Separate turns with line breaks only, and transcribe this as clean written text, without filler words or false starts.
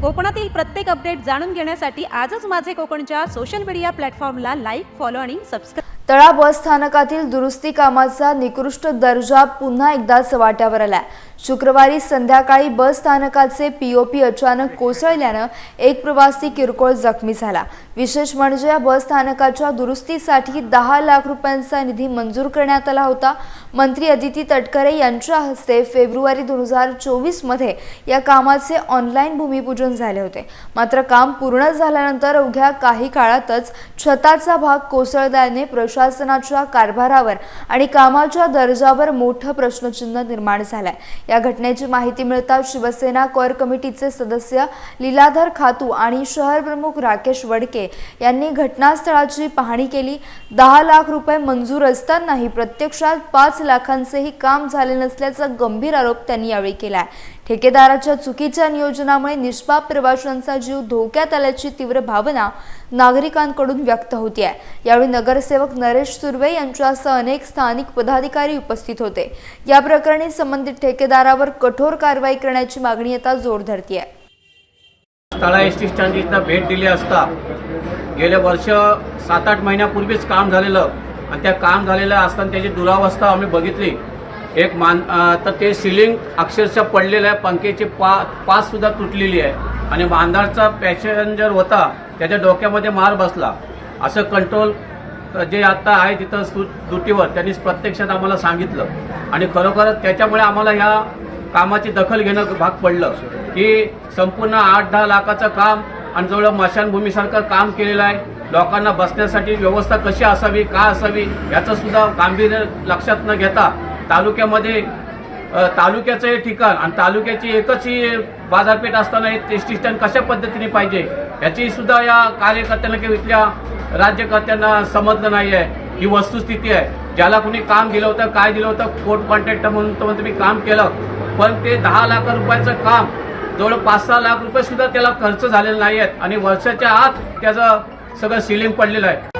कोकणातील प्रत्येक अपडेट जाणून घेण्यासाठी आजच माझे कोकणच्या सोशल मीडिया प्लॅटफॉर्मला लाईक, फॉलो आणि सबस्क्राईब.
तळा बस स्थानकातील दुरुस्ती कामाचा निकृष्ट दर्जा पुन्हा एकदा चव्हाट्यावर आला. शुक्रवारी संध्याकाळी बस स्थानकाचे पीओपी अचानक कोसळल्यानं एक प्रवासी किरकोळ जखमी झाला. विशेष म्हणजे या बस स्थानकाच्या दुरुस्तीसाठी 10 लाख रुपयांचा निधी मंजूर करण्यात आला होता. मंत्री अदिती तटकरे यांच्या हस्ते फेब्रुवारी 2024 मध्ये या कामाचे ऑनलाईन भूमिपूजन झाले होते. मात्र काम पूर्ण झाल्यानंतर अवघ्या काही काळातच छताचा भाग कोसळल्याने प्रशासनाच्या कारभारावर आणि कामाच्या दर्जावर मोठं प्रश्नचिन्ह निर्माण झालंय. या घटनेची माहिती मिळताच शिवसेना कोर कमिटीचे सदस्य लीलाधर खातू आणि शहर प्रमुख राकेश वडके यांनी घटनास्थळाची पाहणी केली. 10 लाख रुपये मंजूर असतानाही प्रत्यक्षात 5 लाखांचेही काम झाले नसल्याचा गंभीर आरोप त्यांनी यावेळी केला. ठेकेदाराच्या चुकीच्या नियोजनामुळे निष्पाप प्रवाशांचा जीव धोक्यात आल्याची तीव्र भावना नागरिकांकडून व्यक्त होती आहे. यावेळी नगरसेवक नरेश सुर्वे यांच्यासह अनेक स्थानिक पदाधिकारी उपस्थित होते. या प्रकरणी संबंधित ठेकेदारावर कठोर कारवाई करण्याची मागणी आता जोर धरते आहे.
तळा एसटी स्टँडला भेट दिली असता गेल्या वर्ष 7-8 महिन्यापूर्वीच काम झालेलं आणि त्या काम झालेलं असताना त्याची दुरावस्था आम्ही बघितली. तर ते सिलिंग अक्षरशः पडलेलं आहे. पंख्याची पास सुद्धा तुटलेली आहे आणि मांदारचा पॅसेंजर होता त्याच्या डोक्यामध्ये मार बसला. असं कंट्रोल जे आता आहे तिथं ड्युटीवर त्यांनी प्रत्यक्षात आम्हाला सांगितलं आणि खरोखरच त्याच्यामुळे आम्हाला ह्या कामाची दखल घेणं भाग पडलं की संपूर्ण 8-10 लाखाचं काम आणि जवळ मशानभूमीसारखं काम केलेलं आहे. लोकांना बसण्यासाठी व्यवस्था कशी असावी, काय असावी याचं सुद्धा गांभीर्य लक्षात न घेता तालुक्यामध्ये तालुक्याचं हे ठिकाण आणि तालुक्याची एकच ही बाजारपेठ असताना एसटी स्टँड कशा पद्धतीने पाहिजे याची सुद्धा या कार्यकर्त्यांना किंवा इथल्या राज्यकर्त्यांना समजलं नाही आहे. ही वस्तुस्थिती आहे. ज्याला कुणी काम दिलं होतं, काय दिलं होतं, कोर्ट कॉन्ट्रॅक्टर म्हणून तुम्ही काम केलं, पण ते 10 लाख रुपयाचं काम जवळ 5-6 लाख रुपये सुद्धा त्याला खर्च झालेला नाही आहेत आणि वर्षाच्या आत त्याचं सगळं सिलिंग पडलेलं आहे.